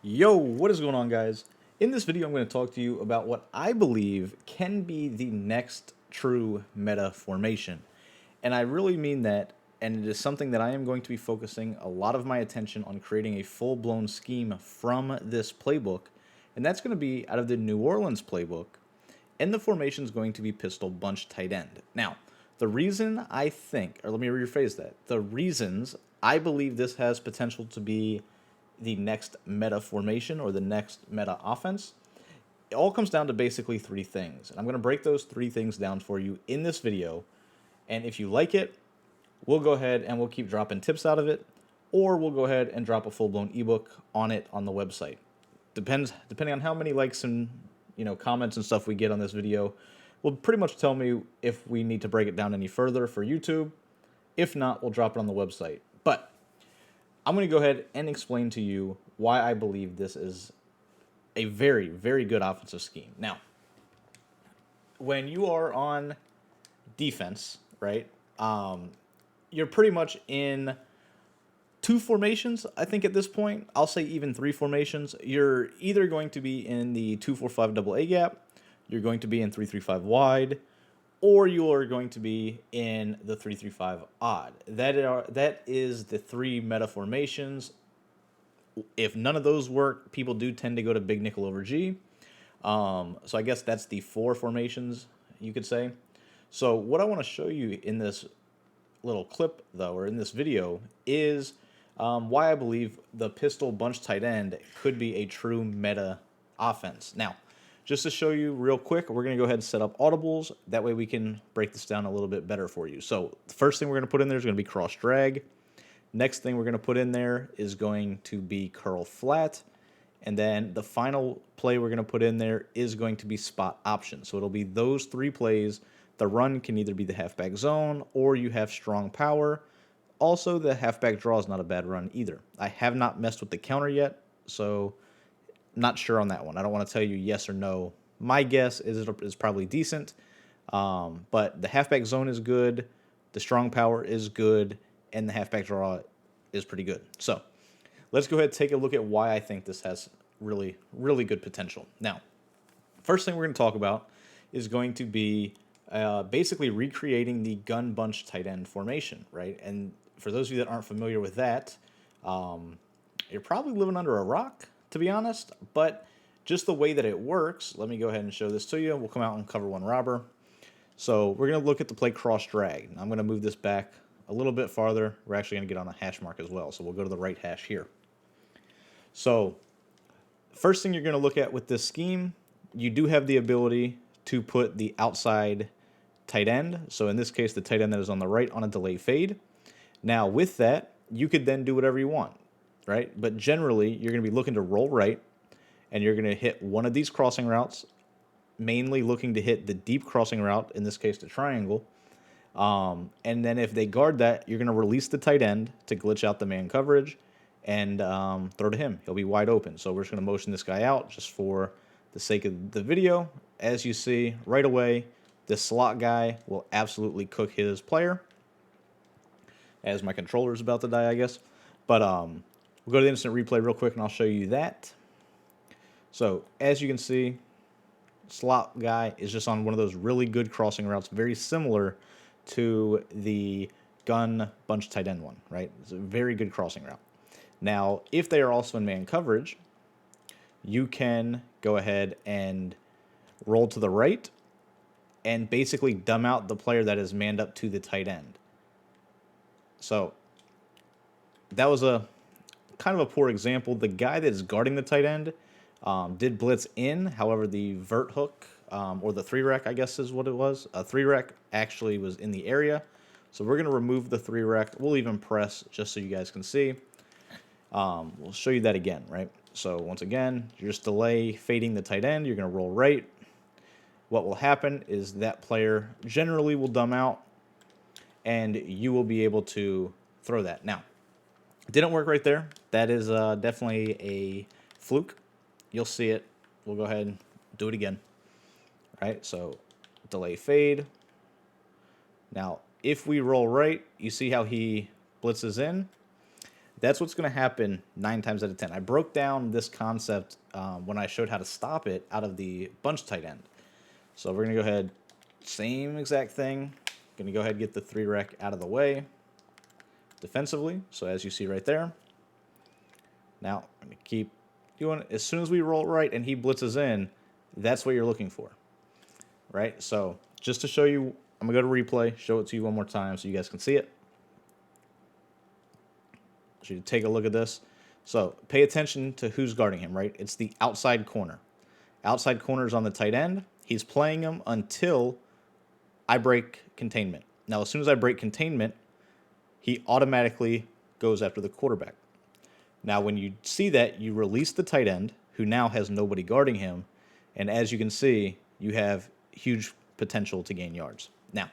Yo, what is going on, guys? In this video, I'm going to talk to you about what I believe can be the next true meta formation. And I really mean that, and it is something that I am going to be focusing a lot of my attention on creating a full-blown scheme from this playbook, and that's going to be out of the New Orleans playbook, and the formation is going to be pistol bunch tight end. Now, the reason I think, or let me rephrase that, the reasons I believe this has potential to be the next meta formation or the next meta offense, it all comes down to basically three things. And I'm going to break those three things down for you in this video. And if you like it, we'll go ahead and we'll keep dropping tips out of it, or we'll go ahead and drop a full-blown ebook on it on the website. Depending on how many likes and comments and stuff we get on this video, will pretty much tell me if we need to break it down any further for YouTube. If not, we'll drop it on the website. But I'm going to go ahead and explain to you why I believe this is a very, very good offensive scheme. Now, when you are on defense, right, you're pretty much in two formations, I think, at this point. I'll say even three formations. You're either going to be in the 2-4-5 double A gap, you're going to be in 3-3-5 wide, or you are going to be in the 3-3-5 odd. That is the three meta formations. If none of those work, people do tend to go to big nickel over G. So I guess that's the four formations, you could say. So what I want to show you in this little clip, though, or in this video, is why I believe the pistol bunch tight end could be a true meta offense. Now, just to show you real quick, we're going to go ahead and set up audibles. That way we can break this down a little bit better for you. So the first thing we're going to put in there is going to be cross drag. Next thing we're going to put in there is going to be curl flat. And then the final play we're going to put in there is going to be spot option. So it'll be those three plays. The run can either be the halfback zone or you have strong power. Also, the halfback draw is not a bad run either. I have not messed with the counter yet, so not sure on that one. I don't want to tell you yes or no. My guess is it's probably decent, but the halfback zone is good, the strong power is good, and the halfback draw is pretty good. So let's go ahead and take a look at why I think this has really, really good potential. Now, first thing we're going to talk about is going to be basically recreating the gun bunch tight end formation, right? And for those of you that aren't familiar with that, you're probably living under a rock, to be honest. But just the way that it works, let me go ahead and show this to you. We'll come out and cover one robber. So we're going to look at the play cross drag. I'm going to move this back a little bit farther. We're actually going to get on a hash mark as well. So we'll go to the right hash here. So first thing you're going to look at with this scheme, you do have the ability to put the outside tight end. So in this case, the tight end that is on the right on a delay fade. Now with that, you could then do whatever you want, right? But generally, you're going to be looking to roll right, and you're going to hit one of these crossing routes, mainly looking to hit the deep crossing route, in this case, the triangle. And then if they guard that, you're going to release the tight end to glitch out the man coverage and throw to him. He'll be wide open. So we're just going to motion this guy out just for the sake of the video. As you see right away, this slot guy will absolutely cook his player. As my controller is about to die, I guess. But we'll go to the instant replay real quick, and I'll show you that. So as you can see, slot guy is just on one of those really good crossing routes, very similar to the gun bunch tight end one, right? It's a very good crossing route. Now, if they are also in man coverage, you can go ahead and roll to the right and basically dumb out the player that is manned up to the tight end. So that was a kind of a poor example. The guy that is guarding the tight end did blitz in. However, the vert hook, or the 3-rec, I guess is what it was. A 3-rec actually was in the area. So we're going to remove the 3-rec. We'll even press just so you guys can see. We'll show you that again, right? So once again, you're just delay fading the tight end. You're going to roll right. What will happen is that player generally will dumb out, and you will be able to throw that. Now, it didn't work right there. That is definitely a fluke. You'll see it. We'll go ahead and do it again. Right, so delay fade. Now, if we roll right, you see how he blitzes in. That's what's going to happen 9 times out of 10. I broke down this concept when I showed how to stop it out of the bunch tight end. So we're going to go ahead, same exact thing. Going to go ahead and get the 3-rec out of the way defensively. So as you see right there. Now, I'm going to keep doing it. As soon as we roll right and he blitzes in, that's what you're looking for, right? So just to show you, I'm going to go to replay, show it to you one more time so you guys can see it. So you take a look at this. So pay attention to who's guarding him, right? It's the outside corner. Outside corner is on the tight end. He's playing him until I break containment. Now, as soon as I break containment, he automatically goes after the quarterback. Now, when you see that, you release the tight end, who now has nobody guarding him. And as you can see, you have huge potential to gain yards. Now,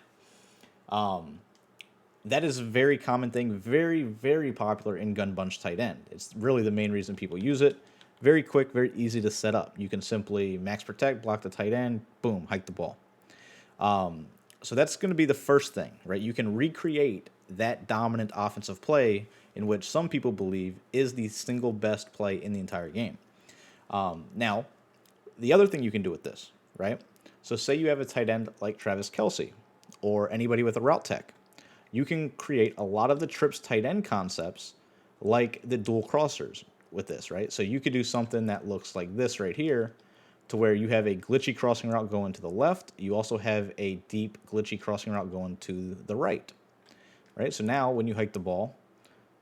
that is a very common thing, very, very popular in gun bunch tight end. It's really the main reason people use it. Very quick, very easy to set up. You can simply max protect, block the tight end, boom, hike the ball. So that's going to be the first thing, right? You can recreate that dominant offensive play in which some people believe is the single best play in the entire game. Now, the other thing you can do with this, right? So say you have a tight end like Travis Kelce or anybody with a route tech. You can create a lot of the trips tight end concepts like the dual crossers with this, right? So you could do something that looks like this right here, to where you have a glitchy crossing route going to the left. You also have a deep glitchy crossing route going to the right, right? So now when you hike the ball,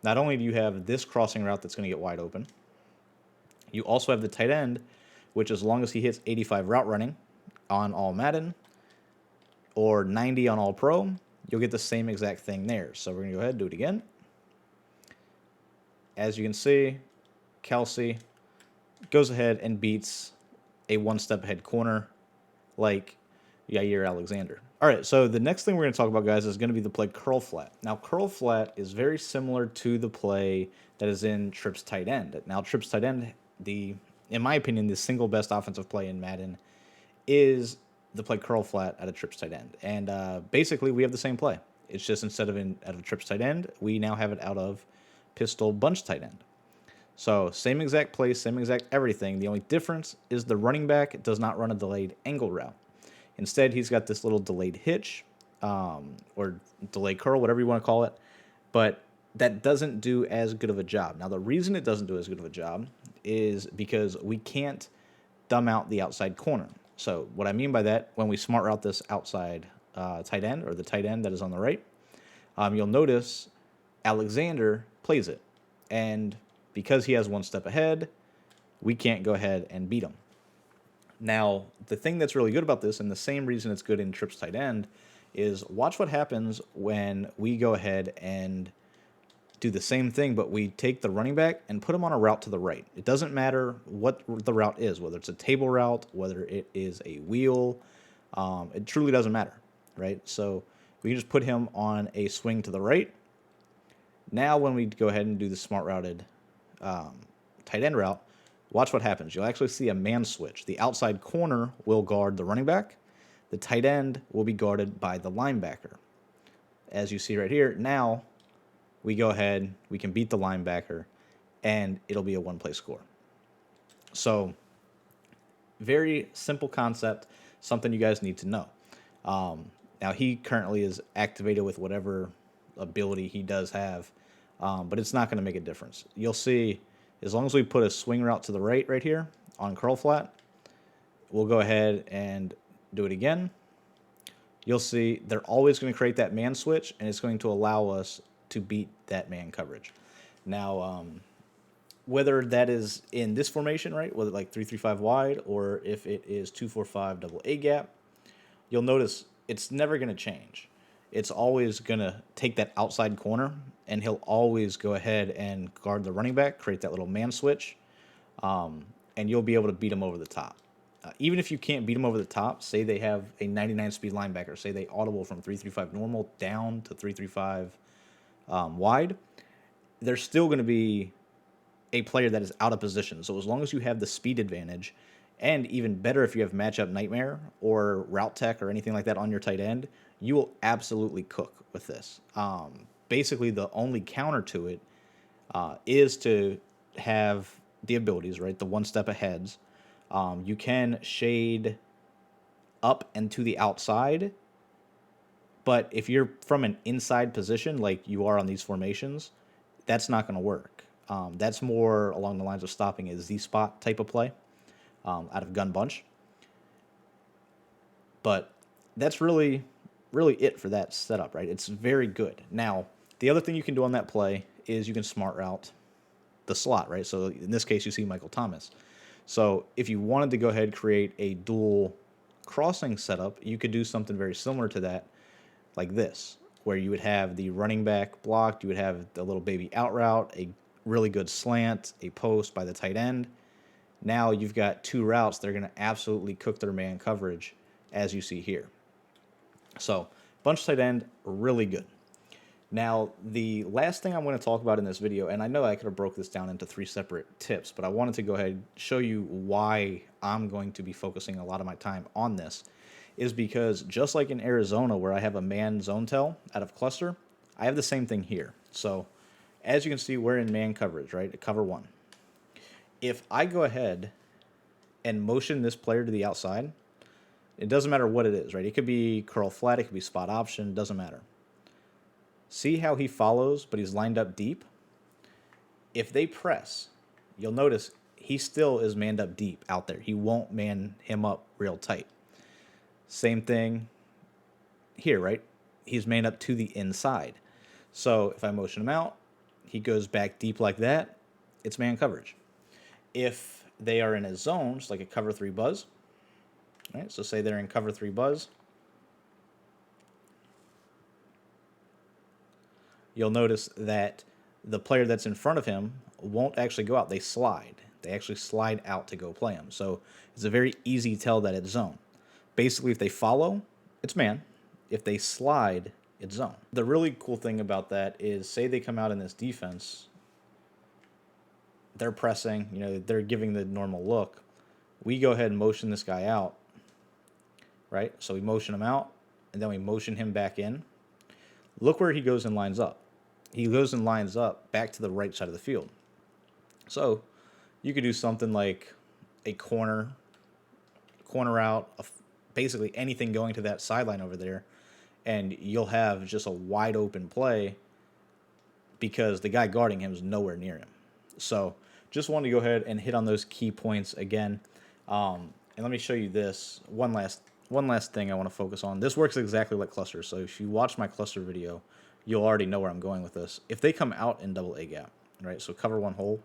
not only do you have this crossing route that's going to get wide open, you also have the tight end, which as long as he hits 85 route running on all Madden or 90 on all pro, you'll get the same exact thing there. So we're going to go ahead and do it again. As you can see, Kelce goes ahead and beats a one-step ahead corner like Jaire Alexander. All right, so the next thing we're going to talk about, guys, is going to be the play curl flat. Now, curl flat is very similar to the play that is in trips tight end. Now, trips tight end, in my opinion, the single best offensive play in Madden is the play curl flat out of trips tight end. And basically, we have the same play. It's just instead of out of trips tight end, we now have it out of pistol bunch tight end. So same exact play, same exact everything. The only difference is the running back does not run a delayed angle route. Instead, he's got this little delayed hitch or delayed curl, whatever you want to call it. But that doesn't do as good of a job. Now, the reason it doesn't do as good of a job is because we can't dumb out the outside corner. So what I mean by that, when we smart route this outside tight end or the tight end that is on the right, you'll notice Alexander plays it. And because he has one step ahead, we can't go ahead and beat him. Now, the thing that's really good about this, and the same reason it's good in trips tight end, is watch what happens when we go ahead and do the same thing, but we take the running back and put him on a route to the right. It doesn't matter what the route is, whether it's a table route, whether it is a wheel. It truly doesn't matter, right? So we can just put him on a swing to the right. Now, when we go ahead and do the smart routed tight end route, watch what happens. You'll actually see a man switch. The outside corner will guard the running back. The tight end will be guarded by the linebacker. As you see right here, now we go ahead, we can beat the linebacker, and it'll be a one-play score. So, very simple concept, something you guys need to know. Now, he currently is activated with whatever ability he does have, but it's not going to make a difference. You'll see, as long as we put a swing route to the right here on curl flat, we'll go ahead and do it again. You'll see they're always going to create that man switch, and it's going to allow us to beat that man coverage. Now, whether that is in this formation, right, whether like 3-3-5 wide, or if it is 2-4-5 double A gap, you'll notice it's never going to change. It's always going to take that outside corner, and he'll always go ahead and guard the running back, create that little man switch, and you'll be able to beat him over the top. Even if you can't beat them over the top, say they have a 99 speed linebacker, say they audible from 3-3-5 normal down to 3-3-5 wide, there's still going to be a player that is out of position. So as long as you have the speed advantage, and even better if you have matchup nightmare or route tech or anything like that on your tight end, you will absolutely cook with this. Basically, the only counter to it is to have the abilities, right? The one step aheads. You can shade up and to the outside, but if you're from an inside position like you are on these formations, that's not going to work. That's more along the lines of stopping a Z spot type of play out of Gun Bunch. But that's really it for that setup, right? It's very good. Now, the other thing you can do on that play is you can smart route the slot, right? So in this case, you see Michael Thomas. So if you wanted to go ahead and create a dual crossing setup, you could do something very similar to that, like this, where you would have the running back blocked, you would have the little baby out route, a really good slant, a post by the tight end. Now you've got two routes that are going to absolutely cook their man coverage, as you see here. So bunch tight end, really good. Now, the last thing I'm going to talk about in this video, and I know I could have broke this down into 3 separate tips, but I wanted to go ahead and show you why I'm going to be focusing a lot of my time on this, is because just like in Arizona where I have a man zone tell out of cluster, I have the same thing here. So as you can see, we're in man coverage, right? Cover 1. If I go ahead and motion this player to the outside, it doesn't matter what it is, right? It could be curl flat, it could be spot option, doesn't matter. See how he follows, but he's lined up deep? If they press, you'll notice he still is manned up deep out there. He won't man him up real tight. Same thing here, right? He's manned up to the inside. So if I motion him out, he goes back deep like that, it's man coverage. If they are in a zone, just like a cover 3 buzz, right? So say they're in cover 3 buzz, you'll notice that the player that's in front of him won't actually go out. They slide. They actually slide out to go play him. So it's a very easy tell that it's zone. Basically, if they follow, it's man. If they slide, it's zone. The really cool thing about that is, say they come out in this defense, they're pressing, you know, they're giving the normal look. We go ahead and motion this guy out, right? So we motion him out, and then we motion him back in. Look where he goes and lines up. He goes and lines up back to the right side of the field. So you could do something like a corner out, basically anything going to that sideline over there, and you'll have just a wide open play because the guy guarding him is nowhere near him. So just wanted to go ahead and hit on those key points again. And let me show you this. One last thing I want to focus on. This works exactly like cluster. So if you watch my cluster video, you'll already know where I'm going with this. If they come out in double A gap, right? So cover 1 hole,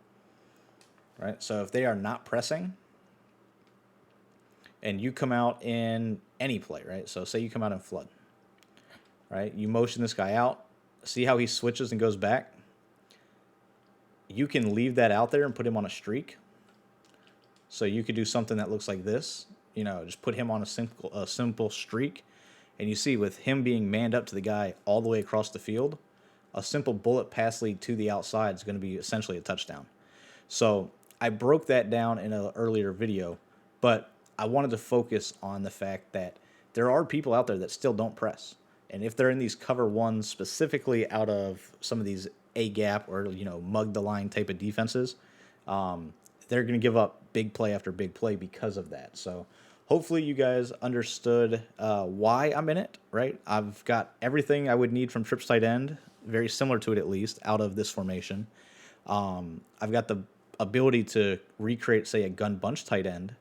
right? So if they are not pressing and you come out in any play, right? So say you come out in flood, right? You motion this guy out. See how he switches and goes back? You can leave that out there and put him on a streak. So you could do something that looks like this. You know, just put him on a simple streak. And you see with him being manned up to the guy all the way across the field, a simple bullet pass lead to the outside is going to be essentially a touchdown. So I broke that down in an earlier video, but I wanted to focus on the fact that there are people out there that still don't press. And if they're in these cover 1s, specifically out of some of these A gap or, you know, mug the line type of defenses, they're going to give up big play after big play because of that. So hopefully you guys understood why I'm in it, right? I've got everything I would need from trips tight end, very similar to it at least, out of this formation. I've got the ability to recreate, say, a gun bunch tight end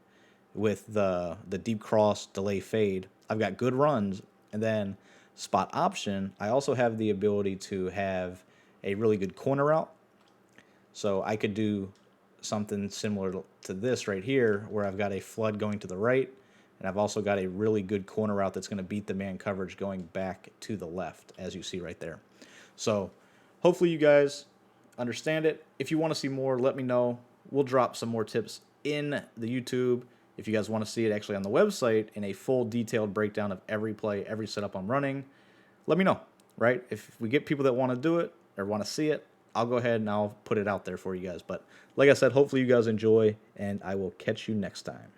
with the deep cross, delay, fade. I've got good runs, and then spot option, I also have the ability to have a really good corner route. So I could do something similar to this right here, where I've got a flood going to the right, and I've also got a really good corner route that's going to beat the man coverage going back to the left, as you see right there. So hopefully you guys understand it. If you want to see more, let me know. We'll drop some more tips in the YouTube. If you guys want to see it actually on the website in a full detailed breakdown of every play, every setup I'm running, let me know, right? If we get people that want to do it or want to see it, I'll go ahead and I'll put it out there for you guys. But like I said, hopefully you guys enjoy, and I will catch you next time.